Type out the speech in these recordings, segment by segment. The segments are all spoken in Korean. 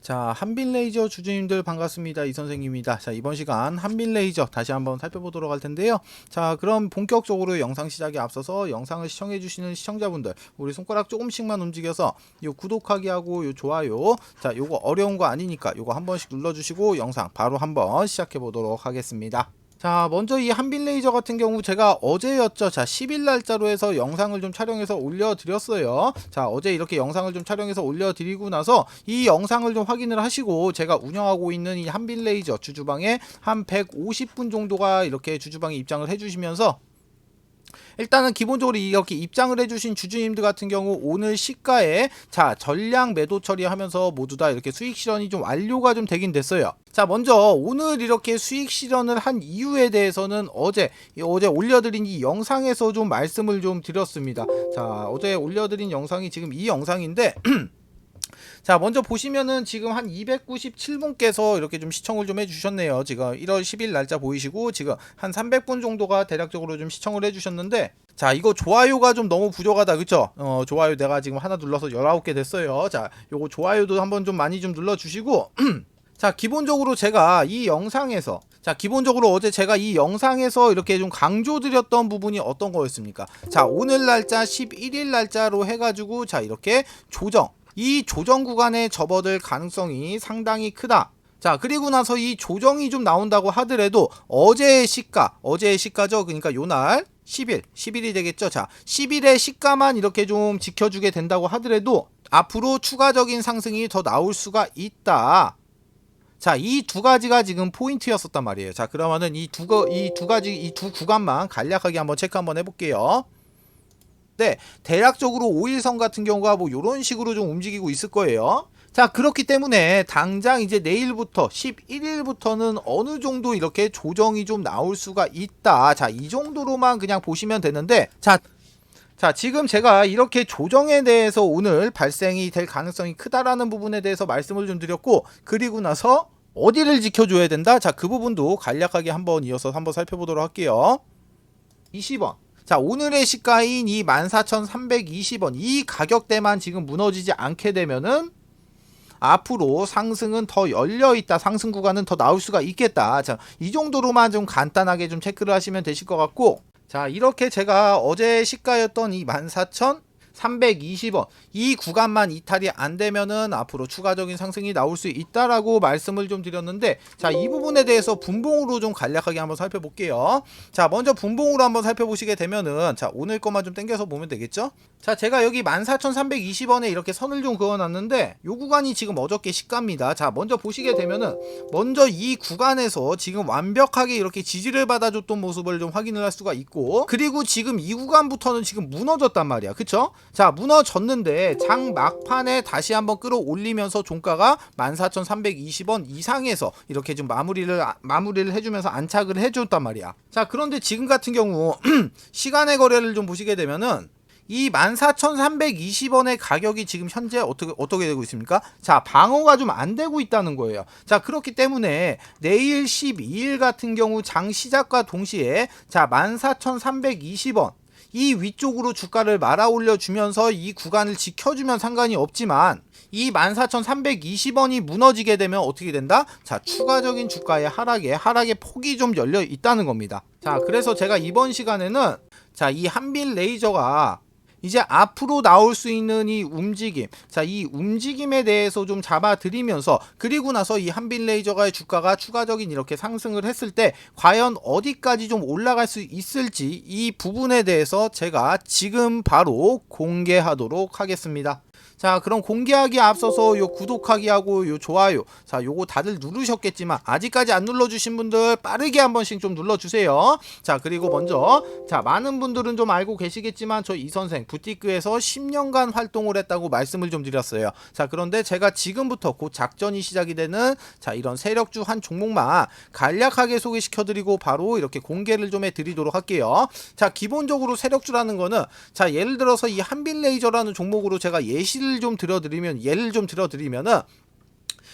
자, 한빛레이저 주주님들 반갑습니다. 이 선생님입니다. 자, 이번 시간 한빛레이저 다시 한번 살펴보도록 할 텐데요. 자, 그럼 본격적으로 영상 시작에 앞서서 영상을 시청해주시는 시청자분들, 우리 손가락 조금씩만 움직여서 요 구독하기 하고 요 좋아요, 자, 요거 어려운 거 아니니까 요거 한 번씩 눌러주시고 영상 바로 한번 시작해 보도록 하겠습니다. 자, 먼저 이 한빛레이저 같은 경우 제가 어제였죠. 자, 10일 날짜로 해서 영상을 좀 촬영해서 올려드렸어요. 자, 어제 이렇게 영상을 좀 촬영해서 올려드리고 나서 이 영상을 좀 확인을 하시고 제가 운영하고 있는 이 한빛레이저 주주방에 한 150분 정도가 이렇게 주주방에 입장을 해주시면서 일단은 기본적으로 이렇게 입장을 해주신 주주님들 같은 경우 오늘 시가에 자 전량 매도 처리하면서 모두 다 이렇게 수익 실현이 좀 완료가 좀 되긴 됐어요. 자, 먼저 오늘 이렇게 수익 실현을 한 이유에 대해서는 어제 올려드린 이 영상에서 좀 말씀을 좀 드렸습니다. 자, 어제 올려드린 영상이 지금 이 영상인데 자, 먼저 보시면은 지금 한 297분께서 이렇게 좀 시청을 좀 해주셨네요. 지금 1월 10일 날짜 보이시고 지금 한 300분 정도가 대략적으로 좀 시청을 해주셨는데, 자, 이거 좋아요가 좀 너무 부족하다, 그쵸? 좋아요 내가 지금 하나 눌러서 19개 됐어요. 자, 요거 좋아요도 한번 좀 많이 좀 눌러주시고 자, 기본적으로 제가 이 영상에서 기본적으로 어제 제가 이 영상에서 이렇게 좀 강조드렸던 부분이 어떤 거였습니까? 자, 오늘 날짜 11일 날짜로 해가지고 자, 이렇게 이 조정 구간에 접어들 가능성이 상당히 크다. 자, 그리고 나서 이 조정이 좀 나온다고 하더라도 어제의 시가죠. 그러니까 요날 10일이 되겠죠. 자, 10일의 시가만 이렇게 좀 지켜주게 된다고 하더라도 앞으로 추가적인 상승이 더 나올 수가 있다. 자, 이 두 가지가 지금 포인트였었단 말이에요. 자, 그러면은 이 두 구간만 간략하게 한번 체크 한번 해볼게요. 네, 대략적으로 5일선 같은 경우가 뭐 요런 식으로 좀 움직이고 있을 거예요. 자, 그렇기 때문에 당장 이제 내일부터 11일부터는 어느 정도 이렇게 조정이 좀 나올 수가 있다. 자, 이 정도로만 그냥 보시면 되는데, 자, 지금 제가 이렇게 조정에 대해서 오늘 발생이 될 가능성이 크다라는 부분에 대해서 말씀을 좀 드렸고, 그리고 나서 어디를 지켜줘야 된다? 자, 그 부분도 간략하게 한번 이어서 한번 살펴보도록 할게요. 20원. 자, 오늘의 시가인 이 14,320원 이 가격대만 지금 무너지지 않게 되면은 앞으로 상승은 더 열려있다, 상승 구간은 더 나올 수가 있겠다. 자, 이 정도로만 좀 간단하게 좀 체크를 하시면 되실 것 같고, 자, 이렇게 제가 어제 시가였던 이 14,320원 이 구간만 이탈이 안 되면은 앞으로 추가적인 상승이 나올 수 있다라고 말씀을 좀 드렸는데, 자, 이 부분에 대해서 분봉으로 좀 간략하게 한번 살펴볼게요. 자, 먼저 분봉으로 한번 살펴보시게 되면은 자, 오늘 것만 좀 당겨서 보면 되겠죠? 자, 제가 여기 14,320원에 이렇게 선을 좀 그어놨는데 요 구간이 지금 어저께 시가입니다. 자, 먼저 보시게 되면은 먼저 이 구간에서 지금 완벽하게 이렇게 지지를 받아줬던 모습을 좀 확인을 할 수가 있고, 그리고 지금 이 구간부터는 지금 무너졌단 말이야, 그쵸? 자, 무너졌는데 장 막판에 다시 한번 끌어올리면서 종가가 14,320원 이상에서 이렇게 좀 마무리를 해주면서 안착을 해줬단 말이야. 자, 그런데 지금 같은 경우 시간의 거래를 좀 보시게 되면은 이 14,320원의 가격이 지금 현재 어떻게 되고 있습니까? 자, 방어가 좀 안 되고 있다는 거예요. 자, 그렇기 때문에 내일 12일 같은 경우 장 시작과 동시에 자, 14,320원 이 위쪽으로 주가를 말아 올려주면서 이 구간을 지켜주면 상관이 없지만 이 14,320원이 무너지게 되면 어떻게 된다? 자, 추가적인 주가의 하락의 폭이 좀 열려 있다는 겁니다. 자, 그래서 제가 이번 시간에는 자, 이 한빛레이저가 이제 앞으로 나올 수 있는 이 움직임, 자, 이 움직임에 대해서 좀 잡아드리면서, 그리고 나서 이 한빛레이저가의 주가가 추가적인 이렇게 상승을 했을 때 과연 어디까지 좀 올라갈 수 있을지 이 부분에 대해서 제가 지금 바로 공개하도록 하겠습니다. 자, 그럼 공개하기에 앞서서 요 구독하기하고 요 좋아요, 자, 요거 다들 누르셨겠지만 아직까지 안 눌러주신 분들 빠르게 한 번씩 좀 눌러주세요. 자, 그리고 먼저 자, 많은 분들은 좀 알고 계시겠지만 저 이 선생 부티크에서 10년간 활동을 했다고 말씀을 좀 드렸어요. 자, 그런데 제가 지금부터 곧 작전이 시작이 되는 자, 이런 세력주 한 종목만 간략하게 소개시켜드리고 바로 이렇게 공개를 좀 해드리도록 할게요. 자, 기본적으로 세력주라는 거는 자, 예를 들어서 이 한빛레이저라는 종목으로 제가 예를 좀 들어드리면은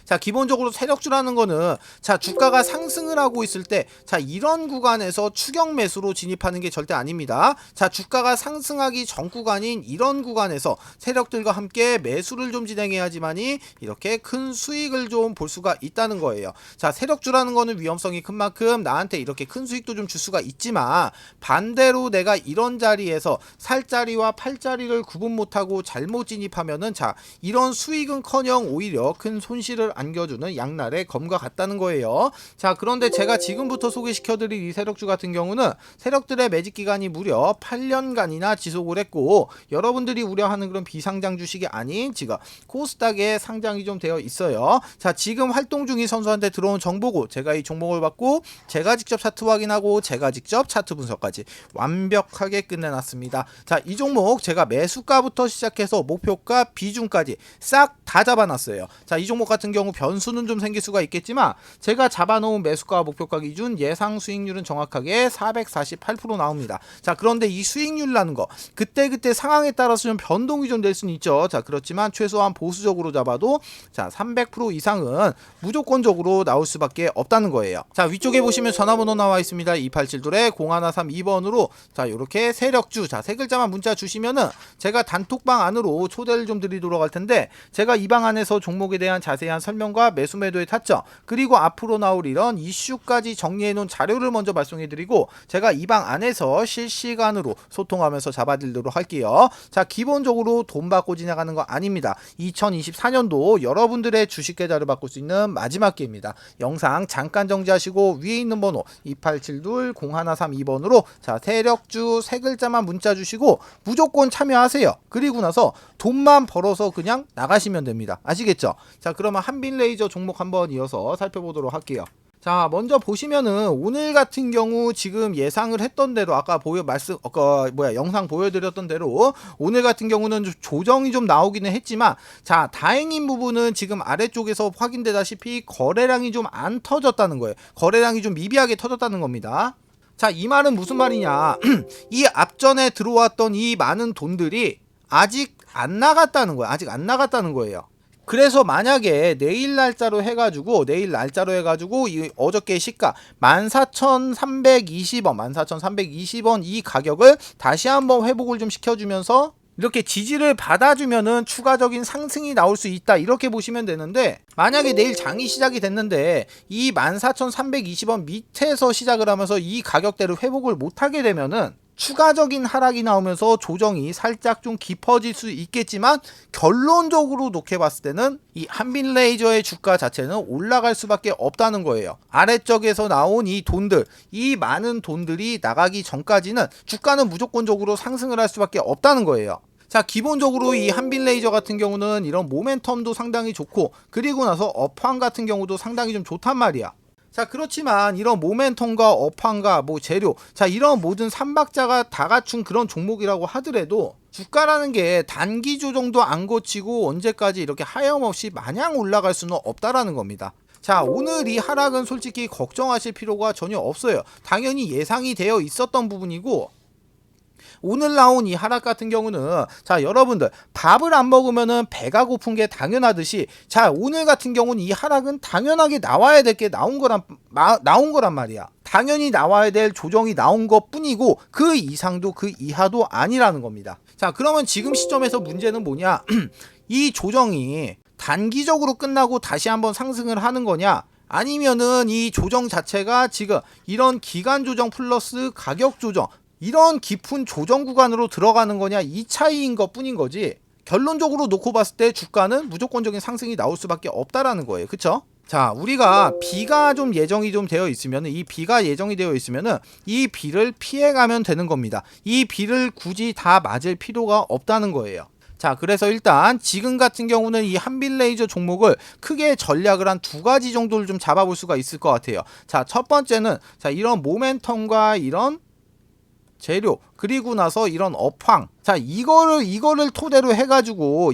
자, 기본적으로 세력주라는 거는 자, 주가가 상승을 하고 있을 때 자, 이런 구간에서 추격 매수로 진입하는 게 절대 아닙니다. 자, 주가가 상승하기 전 구간인 이런 구간에서 세력들과 함께 매수를 좀 진행해야지만이 이렇게 큰 수익을 좀 볼 수가 있다는 거예요. 자, 세력주라는 거는 위험성이 큰 만큼 나한테 이렇게 큰 수익도 좀 줄 수가 있지만 반대로 내가 이런 자리에서 살 자리와 팔 자리를 구분 못하고 잘못 진입하면은 자, 이런 수익은커녕 오히려 큰 손실을 안겨주는 양날의 검과 같다는 거예요. 자, 그런데 제가 지금부터 소개시켜드릴 이 세력주 같은 경우는 세력들의 매직 기간이 무려 8년간이나 지속을 했고 여러분들이 우려하는 그런 비상장 주식이 아닌 지금 코스닥에 상장이 좀 되어 있어요. 자, 지금 활동 중인 선수한테 들어온 정보고 제가 이 종목을 받고 제가 직접 차트 확인하고 제가 직접 차트 분석까지 완벽하게 끝내놨습니다. 자, 이 종목 제가 매수가부터 시작해서 목표가 비중까지 싹 다 잡아놨어요. 자, 이 종목 같은 경우 변수는 좀 생길 수가 있겠지만 제가 잡아놓은 매수가와 목표가 기준 예상 수익률은 정확하게 448% 나옵니다. 자, 그런데 이 수익률이라는 거 그때그때 상황에 따라서 좀 변동이 좀 될 수는 있죠. 자, 그렇지만 최소한 보수적으로 잡아도 자, 300% 이상은 무조건적으로 나올 수밖에 없다는 거예요. 자, 위쪽에 보시면 전화번호 나와 있습니다. 2872-0132번으로 자, 요렇게 세력주 자, 세 글자만 문자 주시면은 제가 단톡방 안으로 초대를 좀 드리도록 할 텐데 제가 이 방 안에서 종목에 대한 자세한 설명과 매수 매도의 타점 그리고 앞으로 나올 이런 이슈까지 정리해 놓은 자료를 먼저 발송해 드리고 제가 이 방 안에서 실시간으로 소통하면서 잡아드리도록 할게요. 자, 기본적으로 돈 받고 지나가는 거 아닙니다. 2024년도 여러분들의 주식 계좌를 바꿀 수 있는 마지막 기회입니다. 영상 잠깐 정지하시고 위에 있는 번호 2872-0132번으로 자, 세력주 세 글자만 문자 주시고 무조건 참여하세요. 그리고 나서 돈만 벌어서 그냥 나가시면 됩니다. 아시겠죠? 자, 그러면 한빛레이저 종목 한번 이어서 살펴보도록 할게요. 자, 먼저 보시면은 오늘 같은 경우 지금 예상을 했던 대로 아까 영상 보여드렸던 대로 오늘 같은 경우는 조정이 좀 나오기는 했지만 자, 다행인 부분은 지금 아래쪽에서 확인되다시피 거래량이 좀 안 터졌다는 거예요. 거래량이 좀 미비하게 터졌다는 겁니다. 자, 이 말은 무슨 말이냐 이 앞전에 들어왔던 이 많은 돈들이 아직 안 나갔다는 거예요. 아직 안 나갔다는 거예요. 그래서 만약에 내일 날짜로 해가지고 이 어저께 시가 14,320원 이 가격을 다시 한번 회복을 좀 시켜주면서 이렇게 지지를 받아주면은 추가적인 상승이 나올 수 있다 이렇게 보시면 되는데 만약에 내일 장이 시작이 됐는데 이 14,320원 밑에서 시작을 하면서 이 가격대를 회복을 못하게 되면은 추가적인 하락이 나오면서 조정이 살짝 좀 깊어질 수 있겠지만 결론적으로 놓게 봤을 때는 이 한빛레이저의 주가 자체는 올라갈 수밖에 없다는 거예요. 아래쪽에서 나온 이 돈들, 이 많은 돈들이 나가기 전까지는 주가는 무조건적으로 상승을 할 수밖에 없다는 거예요. 자, 기본적으로 이 한빛레이저 같은 경우는 이런 모멘텀도 상당히 좋고 그리고 나서 업황 같은 경우도 상당히 좀 좋단 말이야. 자, 그렇지만 이런 모멘텀과 업황과 뭐 재료 자, 이런 모든 삼박자가 다 갖춘 그런 종목이라고 하더라도 주가라는 게 단기 조정도 안 거치고 언제까지 이렇게 하염없이 마냥 올라갈 수는 없다라는 겁니다. 자, 오늘 이 하락은 솔직히 걱정하실 필요가 전혀 없어요. 당연히 예상이 되어 있었던 부분이고 오늘 나온 이 하락 같은 경우는 자, 여러분들 밥을 안 먹으면은 배가 고픈 게 당연하듯이 자, 오늘 같은 경우는 이 하락은 당연하게 나와야 될 게 나온 거란 말이야. 당연히 나와야 될 조정이 나온 것 뿐이고 그 이상도 그 이하도 아니라는 겁니다. 자, 그러면 지금 시점에서 문제는 뭐냐 이 조정이 단기적으로 끝나고 다시 한번 상승을 하는 거냐 아니면은 이 조정 자체가 지금 이런 기간 조정 플러스 가격 조정 이런 깊은 조정 구간으로 들어가는 거냐 이 차이인 것 뿐인 거지 결론적으로 놓고 봤을 때 주가는 무조건적인 상승이 나올 수밖에 없다라는 거예요. 그쵸? 자, 우리가 비가 좀 예정이 좀 되어 있으면 이 비가 예정이 되어 있으면은 이 비를 피해가면 되는 겁니다. 이 비를 굳이 다 맞을 필요가 없다는 거예요. 자, 그래서 일단 지금 같은 경우는 이 한빛레이저 종목을 크게 전략을 한 두 가지 정도를 좀 잡아볼 수가 있을 것 같아요. 자, 첫 번째는 자, 이런 모멘텀과 이런 재료 그리고 나서 이런 업황 자, 이거를 토대로 해가지고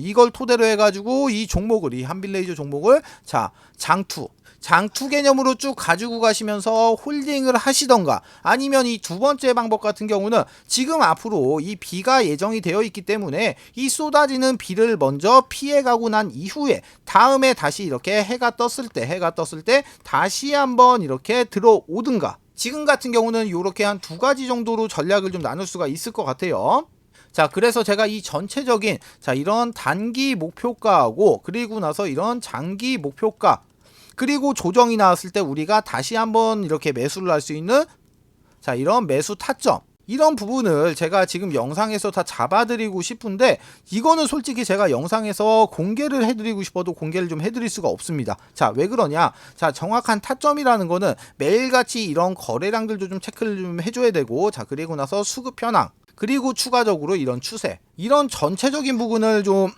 이 종목을 이 한빛레이저 종목을 자, 장투 장투 개념으로 쭉 가지고 가시면서 홀딩을 하시던가, 아니면 이 두 번째 방법 같은 경우는 지금 앞으로 이 비가 예정이 되어 있기 때문에 이 쏟아지는 비를 먼저 피해가고 난 이후에 다음에 다시 이렇게 해가 떴을 때 다시 한번 이렇게 들어오든가, 지금 같은 경우는 이렇게 한 두 가지 정도로 전략을 좀 나눌 수가 있을 것 같아요. 자, 그래서 제가 이 전체적인 이런 단기 목표가하고, 그리고 나서 이런 장기 목표가, 그리고 조정이 나왔을 때 우리가 다시 한번 이렇게 매수를 할 수 있는 이런 매수 타점, 이런 부분을 제가 지금 영상에서 다 잡아드리고 싶은데, 이거는 솔직히 제가 영상에서 공개를 해드리고 싶어도 공개를 좀 해드릴 수가 없습니다. 자, 왜 그러냐? 자, 정확한 타점이라는 거는 매일같이 이런 거래량들도 좀 체크를 좀 해줘야 되고, 자, 그리고 나서 수급 현황, 그리고 추가적으로 이런 추세, 이런 전체적인 부분을 좀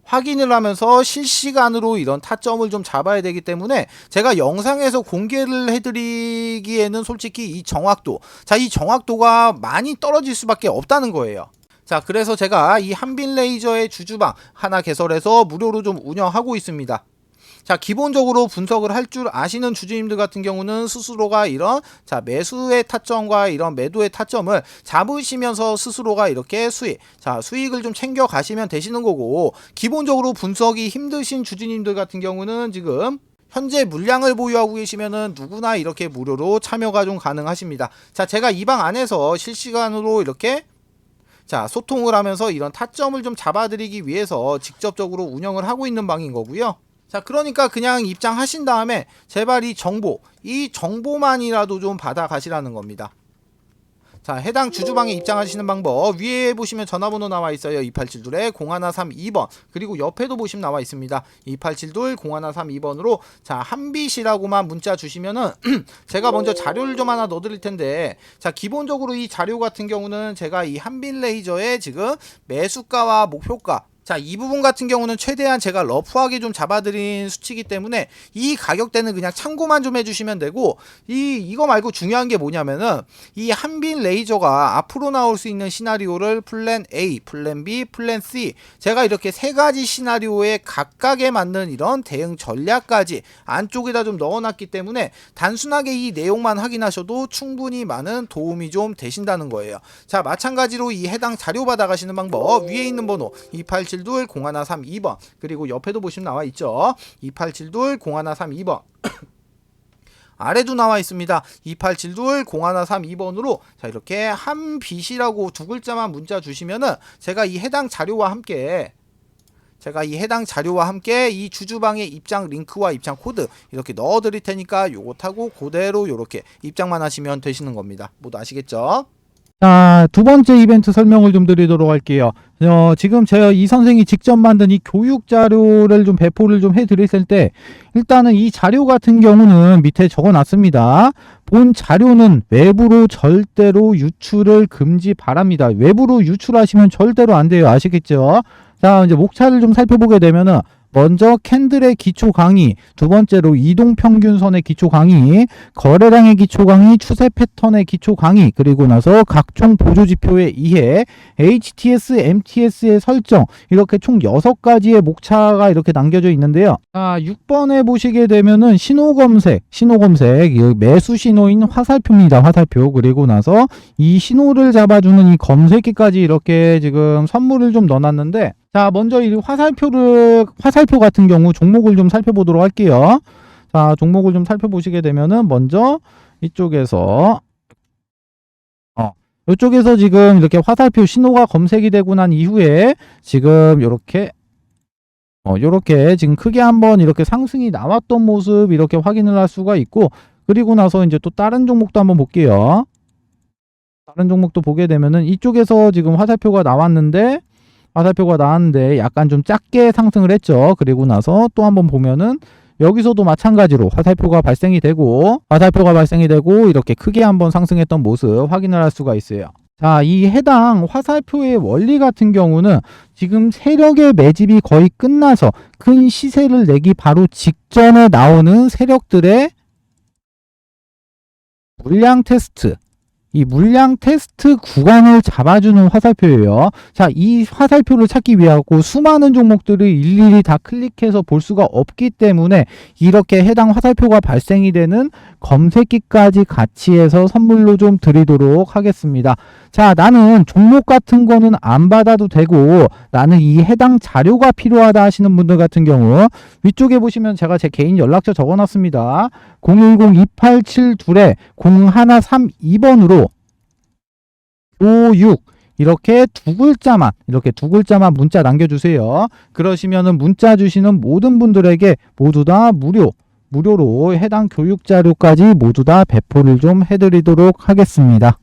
확인을 하면서 실시간으로 이런 타점을 좀 잡아야 되기 때문에, 제가 영상에서 공개를 해드리기에는 솔직히 이 정확도, 이 정확도가 많이 떨어질 수밖에 없다는 거예요. 자, 그래서 제가 이 한빛레이저의 주주방 하나 개설해서 무료로 좀 운영하고 있습니다. 자, 기본적으로 분석을 할 줄 아시는 주주님들 같은 경우는 스스로가 이런 매수의 타점과 이런 매도의 타점을 잡으시면서 스스로가 이렇게 수익을 좀 챙겨 가시면 되시는 거고, 기본적으로 분석이 힘드신 주주님들 같은 경우는 지금 현재 물량을 보유하고 계시면은 누구나 이렇게 무료로 참여가 좀 가능하십니다. 자, 제가 이 방 안에서 실시간으로 이렇게 소통을 하면서 이런 타점을 좀 잡아드리기 위해서 직접적으로 운영을 하고 있는 방인 거고요. 자, 그러니까 그냥 입장하신 다음에 제발 이 정보만이라도 좀 받아 가시라는 겁니다. 자, 해당 주주방에 입장하시는 방법, 위에 보시면 전화번호 나와 있어요. 2872-0132번. 그리고 옆에도 보시면 나와 있습니다. 2872-0132번으로 한빛이라고만 문자 주시면은 제가 먼저 자료를 좀 하나 넣어 드릴 텐데, 자, 기본적으로 이 자료 같은 경우는 제가 이 한빛레이저의 지금 매수가와 목표가, 자, 이 부분 같은 경우는 최대한 제가 러프하게 좀 잡아드린 수치이기 때문에 이 가격대는 그냥 참고만 좀 해주시면 되고, 이거 말고 중요한 게 뭐냐면은 이 한빛 레이저가 앞으로 나올 수 있는 시나리오를 플랜 A, 플랜 B, 플랜 C, 제가 이렇게 세 가지 시나리오에 각각에 맞는 이런 대응 전략까지 안쪽에다 좀 넣어놨기 때문에 단순하게 이 내용만 확인하셔도 충분히 많은 도움이 좀 되신다는 거예요. 자, 마찬가지로 이 해당 자료 받아가시는 방법, 위에 있는 번호 2872-0132번, 그리고 옆에도 보시면 나와 있죠. 2872-0132번. 아래도 나와 있습니다. 2872-0132번으로 이렇게 한빛이라고 두 글자만 문자 주시면은 제가 이 해당 자료와 함께 이 주주방의 입장 링크와 입장 코드 이렇게 넣어 드릴 테니까 요거 타고 그대로 요렇게 입장만 하시면 되시는 겁니다. 모두 아시겠죠? 자, 두 번째 이벤트 설명을 좀 드리도록 할게요. 지금 제가 이 선생이 직접 만든 이 교육 자료를 좀 배포를 좀 해드렸을 때, 일단은 이 자료 같은 경우는 밑에 적어 놨습니다. 본 자료는 외부로 절대로 유출을 금지 바랍니다. 외부로 유출하시면 절대로 안 돼요. 아시겠죠? 자, 이제 목차를 좀 살펴보게 되면은, 먼저 캔들의 기초 강의, 두 번째로 이동평균선의 기초 강의, 거래량의 기초 강의, 추세 패턴의 기초 강의, 그리고 나서 각종 보조지표의 이해, HTS, MTS의 설정, 이렇게 총 6가지의 목차가 이렇게 남겨져 있는데요. 자, 6번에 보시게 되면은 신호검색, 매수 신호인 화살표입니다. 화살표. 그리고 나서 이 신호를 잡아주는 이 검색기까지 이렇게 지금 선물을 좀 넣어놨는데, 자, 먼저 이 화살표 같은 경우 종목을 좀 살펴보도록 할게요. 자, 종목을 좀 살펴보시게 되면은 먼저 이쪽에서 지금 이렇게 화살표 신호가 검색이 되고 난 이후에 지금 요렇게 지금 크게 한번 이렇게 상승이 나왔던 모습 이렇게 확인을 할 수가 있고, 그리고 나서 이제 또 다른 종목도 한번 볼게요. 다른 종목도 보게 되면은 이쪽에서 지금 화살표가 나왔는데 약간 좀 작게 상승을 했죠. 그리고 나서 또 한번 보면은 여기서도 마찬가지로 화살표가 발생이 되고 이렇게 크게 한번 상승했던 모습 확인을 할 수가 있어요. 자, 이 해당 화살표의 원리 같은 경우는 지금 세력의 매집이 거의 끝나서 큰 시세를 내기 바로 직전에 나오는 세력들의 물량 테스트, 이 물량 테스트 구간을 잡아주는 화살표예요. 자, 이 화살표를 찾기 위하고 수많은 종목들을 일일이 다 클릭해서 볼 수가 없기 때문에 이렇게 해당 화살표가 발생이 되는 검색기까지 같이 해서 선물로 좀 드리도록 하겠습니다. 자, 나는 종목 같은 거는 안 받아도 되고 나는 이 해당 자료가 필요하다 하시는 분들 같은 경우 위쪽에 보시면 제가 제 개인 연락처 적어놨습니다. 010-2872-0132번으로 교육 이렇게 두 글자만 문자 남겨주세요. 그러시면은 문자 주시는 모든 분들에게 모두 다 무료로 해당 교육 자료까지 모두 다 배포를 좀 해드리도록 하겠습니다.